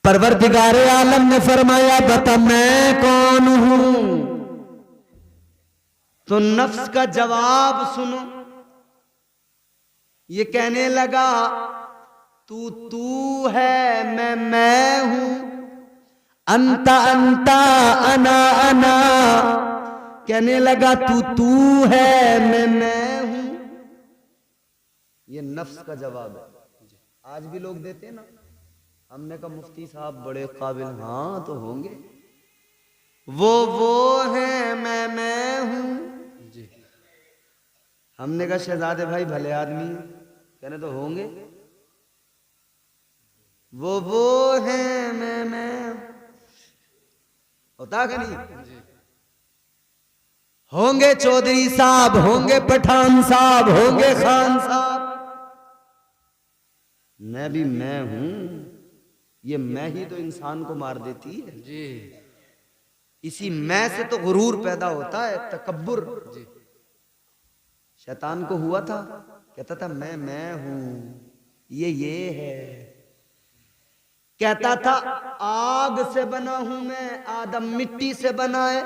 परवरदिगारे आलम ने फरमाया बता मैं कौन हूं। तो नफ्स का जवाब सुनो, ये कहने लगा तू है मैं हूं, अंता अंता अना अना। कहने लगा तू है मैं हूं। ये नफ्स का जवाब है। आज भी लोग देते हैं ना। हमने कहा मुफ्ती साहब बड़े काबिल, हाँ तो होंगे। वो है मैं हूं। हमने कहा शहजादे भाई भले आदमी, कहने तो होंगे। वो है मैं होता कि नहीं? होंगे चौधरी साहब, होंगे पठान साहब, होंगे खान साहब, मैं भी मैं हूं। ये मैं ही तो इंसान को मार देती है जी। इसी मैं से तो गुरूर पैदा होता है, तकब्बुर। शैतान को हुआ था, कहता था मैं हूं, ये है। कहता था आग से बना हूं मैं, आदम मिट्टी से बना है।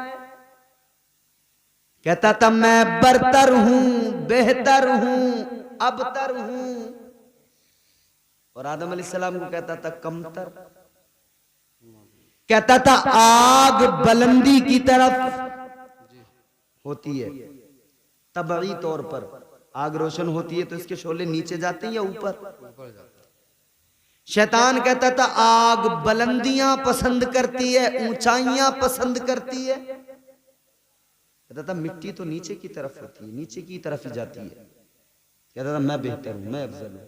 कहता था मैं बरतर हूं, बेहतर हूं, अबतर हूं। और आदम अलैहिस्सलाम को कहता था कमतर। कहता था आग बुलंदी की तरफ होती है, तबई तौर पर आग रोशन होती है तो इसके शोले नीचे जाते हैं या ऊपर? शैतान कहता था आग बुलंदियां पसंद करती है, ऊंचाइयां पसंद करती है। कहता था मिट्टी तो नीचे की तरफ होती है, नीचे की तरफ ही जाती है। कहता था मैं बेहतर हूं, मैं अफजल हूं।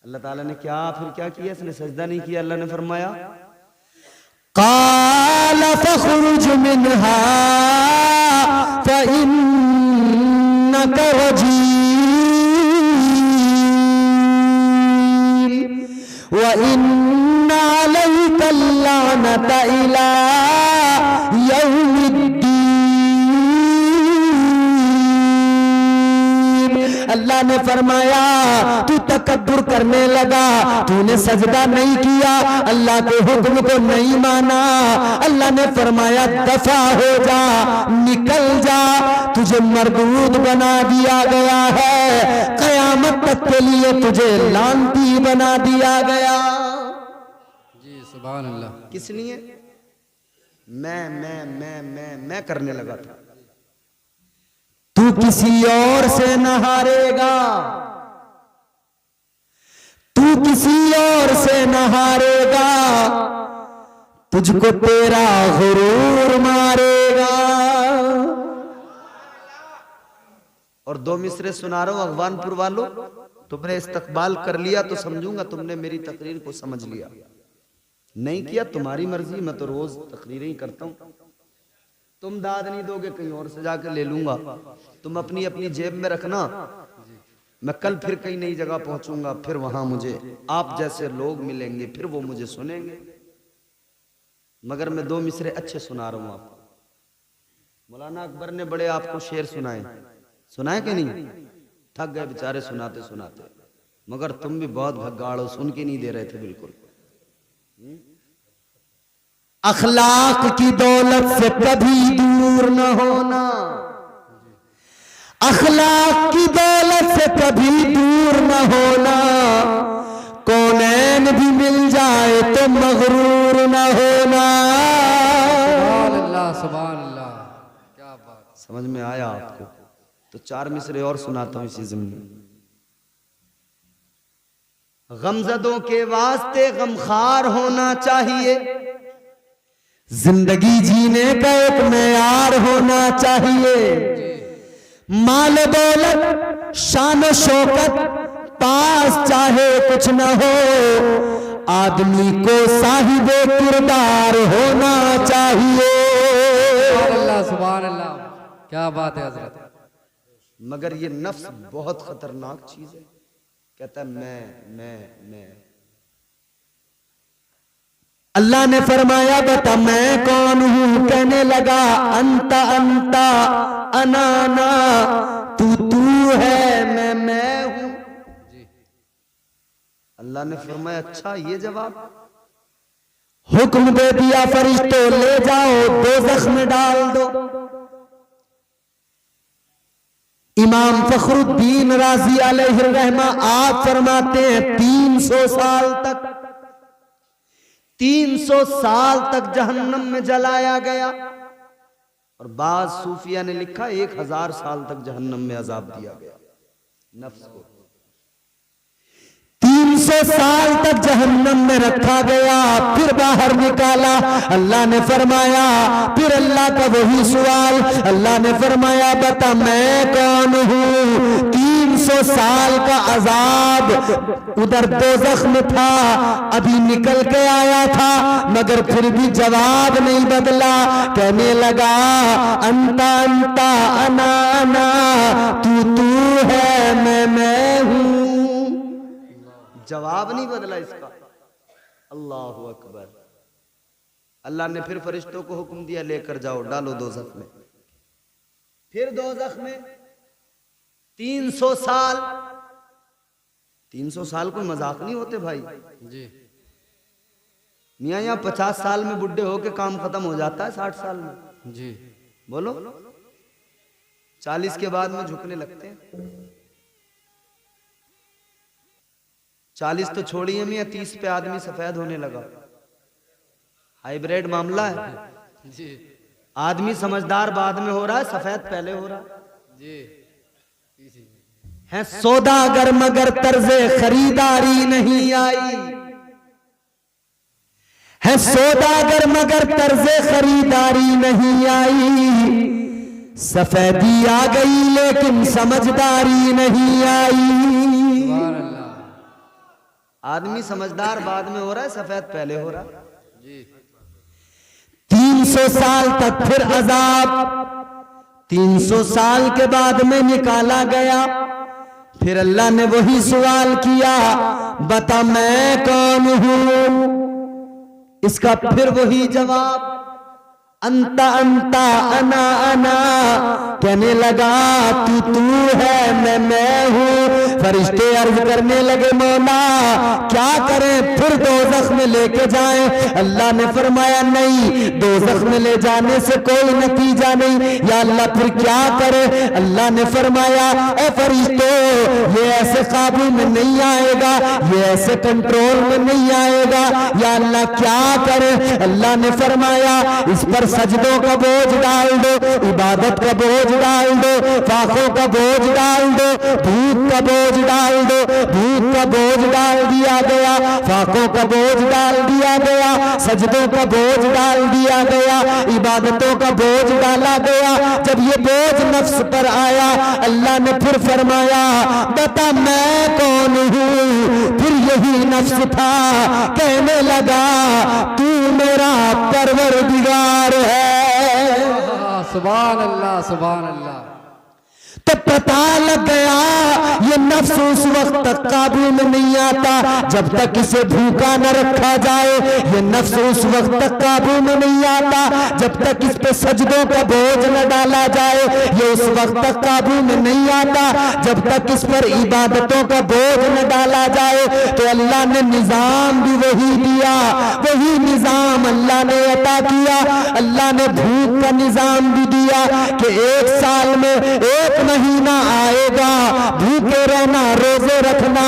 अल्लाह ताला ने फिर क्या किया? इसने सजदा नहीं किया। अल्लाह ने फरमाया क़ाल फ़ख़्रुज मिन्हा फ़इन्नका रजीम व इन्ना अलैका लानता इला यौमिद्दीन। अल्लाह ने फरमाया तू तकब्बुर करने लगा, तूने सजदा नहीं किया, अल्लाह के हुक्म को नहीं माना। अल्लाह ने फरमाया दफा हो जा, निकल जा, तुझे मरदूद बना दिया गया है, कयामत तक के लिए तुझे लानती बना दिया गया जी। सुभान अल्लाह। किस लिए? मैं करने लगा था। तू किसी और से न हारेगा, तू किसी और से न हारेगा, तुझको तेरा गुरूर मारेगा। और दो मिसरे सुना रहा हूं अगवानपुर वालों, तुमने इस्तकबाल कर लिया तो समझूंगा तुमने मेरी तकरीर को समझ लिया, नहीं किया तुम्हारी मर्जी। मैं तो रोज तकरीरें ही करता हूं, तुम दाद नहीं दोगे कहीं और से जाकर ले लूंगा। तुम अपनी अपनी जेब में रखना, मैं कल फिर कहीं नई जगह पहुंचूंगा, फिर वहां मुझे आप जैसे लोग मिलेंगे, फिर वो मुझे सुनेंगे। मगर मैं दो मिसरे अच्छे सुना रहा हूं आपको। मौलाना अकबर ने बड़े आपको शेर सुनाए कि नहीं? थक गए बेचारे सुनाते सुनाते, मगर तुम भी बहुत भगाड़ो, सुन के नहीं दे रहे थे बिल्कुल। अखलाक की दौलत से कभी दूर न होना, अखलाक की दौलत से कभी दूर न होना, कौनैन भी मिल जाए तो मगरूर न होना। सुभान अल्लाह, सुभान अल्लाह, क्या बात। समझ में आया आपको? तो चार मिसरे और सुनाता हूं इसी ज़मीन। गमज़दों के वास्ते गमखार होना चाहिए, जिंदगी जीने का एक मेयार होना चाहिए। माल दौलत शान शौकत पास चाहे कुछ न हो, आदमी को साहिबे किरदार होना चाहिए। सुभान अल्लाह, सुभान अल्लाह, क्या बात है हज़रत। मगर ये नफ्स बहुत खतरनाक चीज है, कहता है मैं। अल्लाह ने फरमाया बता मैं कौन हूं? कहने लगा अंता अंता अनाना, तू है मैं हूं। अल्लाह ने फरमाया अच्छा ये जवाब? हुक्म दे दिया फरिश्तों ले जाओ दोज़ख में डाल दो। इमाम फखरुद्दीन राजी अलैहिर्रहमा आप फरमाते हैं 300 साल तक 300 साल तक जहन्नम में जलाया गया। और बाद सूफिया ने लिखा 1000 साल तक जहन्नम में अजाब दिया गया नफ्स को। 300 साल तक जहन्नम में रखा गया, फिर बाहर निकाला। अल्लाह ने फरमाया, फिर अल्लाह का वही सवाल, अल्लाह ने फरमाया बता मैं कौन हूं। 300 साल का अजाब उधर दोज़ख में था, अभी निकल के आया था, मगर फिर भी जवाब नहीं बदला। कहने लगा अंता अंता अना अना, तू है मैं हूं। जवाब नहीं बदला इसका। अल्लाहु अकबर। अल्लाह ने फिर फरिश्तों को हुक्म दिया लेकर जाओ डालो दोज़ख में। फिर दोज़ख में 300 साल। 300 साल कोई मजाक नहीं होते भाई जी। मियाँ यहाँ 50 साल में बुढ़े होके काम खत्म हो जाता है 60 साल में जी। बोलो 40 के बाद में झुकने लगते हैं। 40 तो छोड़िए मियाँ 30 पे आदमी सफेद होने लगा। हाइब्रिड मामला है जी। आदमी समझदार बाद में हो रहा है, सफेद पहले हो रहा है। है सौदागर मगर तर्जे खरीदारी नहीं आई, है सौदागर मगर तर्जे खरीदारी नहीं आई। सफेदी आ गई लेकिन समझदारी नहीं आई। आदमी समझदार बाद में हो रहा है, सफेद पहले हो रहा है। 300 साल तक फिर अजाब। 300 साल के बाद में निकाला गया। फिर अल्लाह ने वही सवाल किया बता मैं कौन हूं। इसका फिर वही जवाब अंता अंता अना अना। कहने लगा तू है मैं हूं। फरिश्ते अर्ज करने लगे मौला क्या करें, फिर दोज़ख में लेके जाएं। अल्लाह ने फरमाया नहीं, दोज़ख में ले जाने से कोई नतीजा नहीं। या अल्लाह फिर क्या करे। अल्लाह ने फरमाया ए फरिश्तों ये ऐसे काबू में नहीं आएगा, ये ऐसे कंट्रोल में नहीं आएगा। या अल्लाह क्या करे। अल्लाह ने फरमाया इस पर सजदों का बोझ डाल दो, इबादत का बोझ डाल दो, फाकों का बोझ डाल दो, भूख का बोझ डाल दो। भूख का बोझ डाल दिया गया, फाकों का बोझ डाल दिया गया, सजदों का बोझ डाल दिया गया, इबादतों का बोझ डाला गया। जब ये बोझ नफ्स पर आया अल्लाह ने फिर फरमाया बता मैं कौन हूं। फिर यही नफ्स था कहने लगा तू मेरा परवरदिगार है। सुभान अल्लाह सुभान अल्लाह। तो पता लग गया ये नफ्स उस वक्त तक काबू में नहीं आता जब तक इसे भूखा न रखा जाए। ये नफ्स उस वक्त तक काबू में नहीं आता जब तक इस पे सजदों का बोझ न डाला जाए। ये उस वक्त तक काबू में नहीं आता जब तक इस पर इबादतों का बोझ न डाला जाए। तो अल्लाह ने निजाम भी वही दिया, वही निजाम अल्लाह ने अता किया। अल्लाह ने भूख का निजाम भी दिया कि 1 साल में 1 महीना आएगा भूखे रहना, रोजे रखना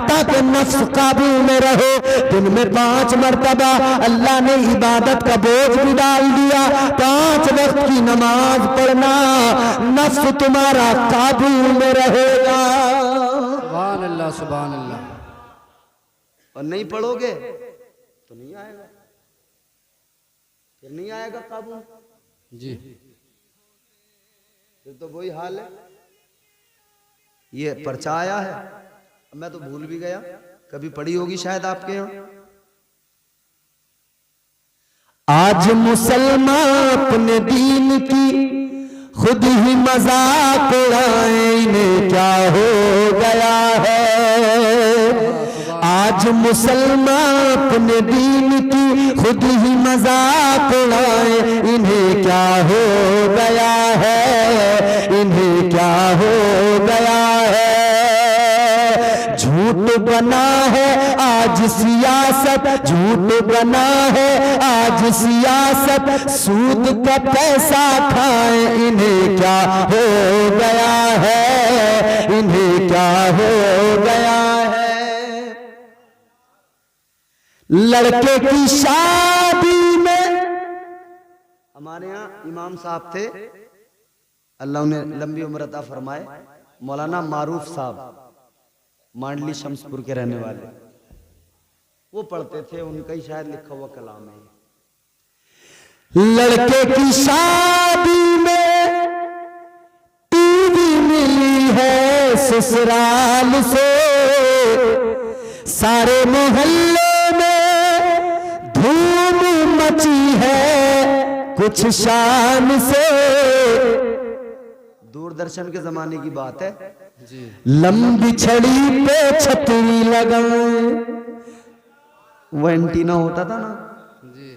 ताकि नफ्स काबू में रहे। दिन में 5 मरतबा अल्लाह ने इबादत का बोझ भी डाल दिया। 5 वक्त की नमाज पढ़ना, नफ्स तुम्हारा काबू में रहेगा। सुभान अल्लाह सुभान अल्लाह। और नहीं पढ़ोगे तो नहीं आएगा, फिर नहीं आएगा काबू जी। फिर तो वही हाल है। ये पर्चा आया है, मैं तो भूल भी गया, कभी पढ़ी होगी शायद आपके यहाँ। आज मुसलमान अपने दीन की खुद ही मजाक उड़ाए, इन्हें क्या हो गया है। आज मुसलमान अपने दीन की खुद ही मजाक उड़ाए, इन्हें क्या हो गया है, इन्हें क्या हो गया है। झूठ बना है आज सियासत, झूठ बना है आज सियासत, सूद का पैसा खाए इन्हें क्या हो गया है, इन्हें क्या हो गया है। लड़के की शादी में, हमारे यहाँ इमाम साहब थे, अल्लाह उन्हें लंबी उम्र अता फरमाए, मौलाना मारूफ साहब, मांडली शमसपुर के रहने वाले, वो पढ़ते थे, उनका ही शायद लिखा हुआ कलाम है। लड़के की शादी में टीवी मिली है ससुराल से, सारे मोहल्ले में धूम मची है कुछ शान से। दूरदर्शन के जमाने की बात है जी। लंबी छड़ी पे छतरी लगाए, वो एंटीना होता था ना जी।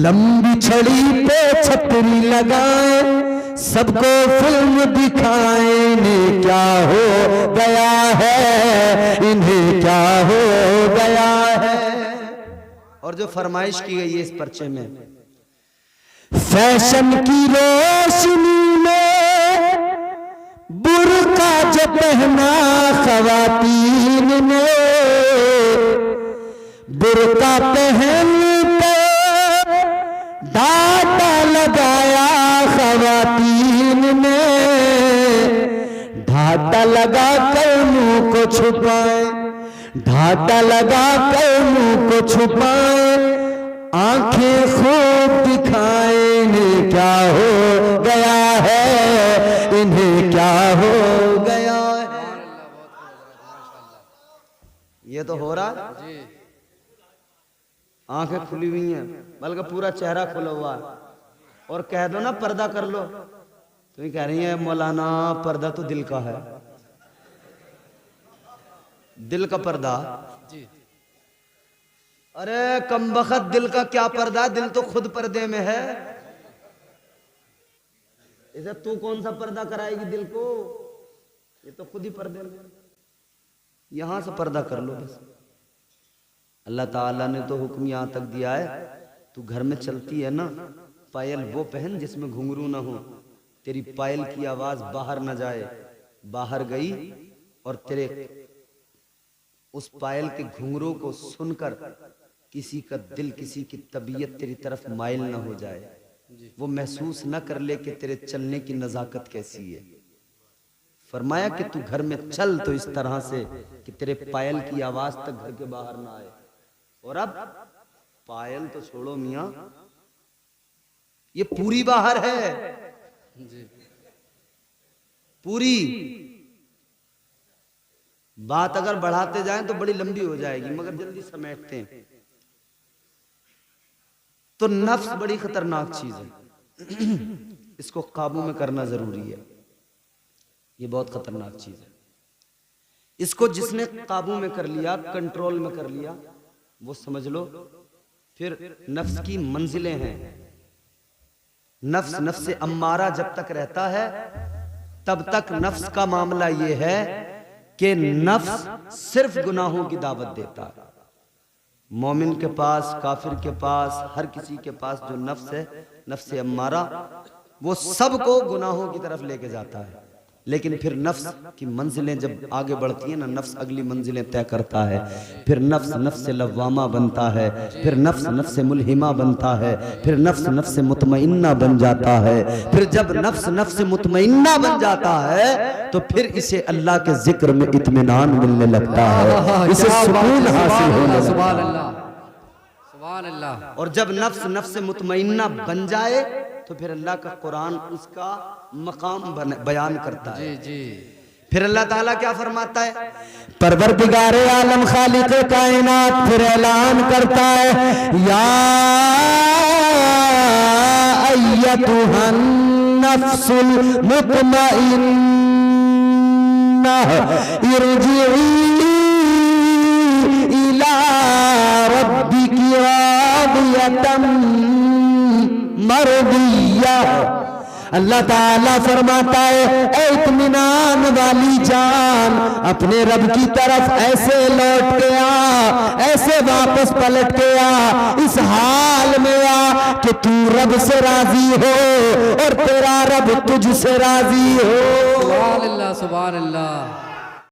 लंबी छड़ी पे छतरी लगाए, सबको फिल्म दिखाए, इन्हें क्या हो गया है, इन्हें क्या हो गया है। और जो फरमाइश की गई है इस पर्चे में, फैशन की रोशनी में बुर्का जो पहना खवातीन ने, बुर्का पहन कर डाटा लगाया खवातीन ने, ढाटा लगा कर मुंह को छुपाए, ढाटा लगा कर मुंह को छुपाए, आंखें खूब दिखाए, इन्हें क्या हो गया है, इन्हें क्या हो गया है। ये तो हो रहा है, जी। आंखें खुली हुई हैं, बल्कि पूरा चेहरा खुला हुआ है, और कह दो ना पर्दा कर लो, तो ये कह रही है मौलाना पर्दा तो दिल का है, दिल का पर्दा। जी। अरे कमबख्त, दिल का क्या पर्दा, दिल तो खुद पर्दे में है। इसे तू कौन सा पर्दा कराएगी दिल को, ये तो खुद ही पर्दे में। यहां से पर्दा कर लो बस। अल्लाह ताला ने तो हुक्म यहां तक दिया है, तू घर में चलती है ना, पायल वो पहन जिसमें घुंघरू ना हो, तेरी पायल की आवाज बाहर ना जाए। बाहर गई और तेरे उस पायल के घुंघरू को सुनकर किसी का दिल, किसी की तबीयत तेरी तरफ माइल ना हो जाए, वो महसूस न कर ले कि तेरे चलने की नजाकत कैसी है। फरमाया कि तू घर में चल तो इस तरह से कि तेरे पायल की आवाज तक घर के बाहर ना आए। और अब पायल तो छोड़ो मियां, ये पूरी बाहर है, जी। पूरी। बात अगर बढ़ाते जाएं तो बड़ी लंबी हो जाएगी, मगर जल्दी समेटते हैं। तो नफ्स बड़ी खतरनाक चीज है, इसको काबू में करना जरूरी है। ये बहुत खतरनाक चीज है। इसको जिसने काबू में कर लिया, कंट्रोल में कर लिया, वो समझ लो फिर नफ्स की मंजिलें हैं। नफ्स अम्मारा जब तक रहता है तब तक नफ्स का मामला ये है कि नफ्स सिर्फ गुनाहों की दावत देता है। मोमिन के पास, काफिर के पास, हर किसी के पास जो नफ्स है, नफ्स अम्मारा, वो सबको गुनाहों की तरफ लेके जाता है। लेकिन फिर नफ्स की मंजिलें जब आगे बढ़ती है ना, नफ्स अगली मंजिलें तय करता है। फिर नफ्स लव्वामा बनता है, फिर नफ्स मुल्हिमा बनता है, फिर नफ्स मुतमइन्ना बन जाता है। फिर जब नफ्स मुतमइन्ना बन जाता है तो फिर इसे अल्लाह के जिक्र में इत्मीनान मिलने लगता है, इसे सुकून हासिल होने लगता है। सुभान अल्लाह, सुभान अल्लाह। और जब नफ्स मुतमइन्ना बन जाए तो फिर अल्लाह का कुरान उसका मकाम बयान करता है। जी जी। फिर अल्लाह ताला क्या फरमाता है, परवरदिगारे आलम खालिक कायनात फिर ऐलान करता है, या अय्यतुहन नफ्सुल मुतमइन्ना इरजिई इला रब्बिकी रादियतम मरदिया अल्लाह ताला फरमाता है ए इत्मीनान वाली जान, अपने रब की तरफ ऐसे लौट के आ, ऐसे वापस पलट के आ, इस हाल में आ कि तू रब से राजी हो और तेरा रब तुझसे राजी हो। सुभान अल्लाह, सुभान अल्लाह।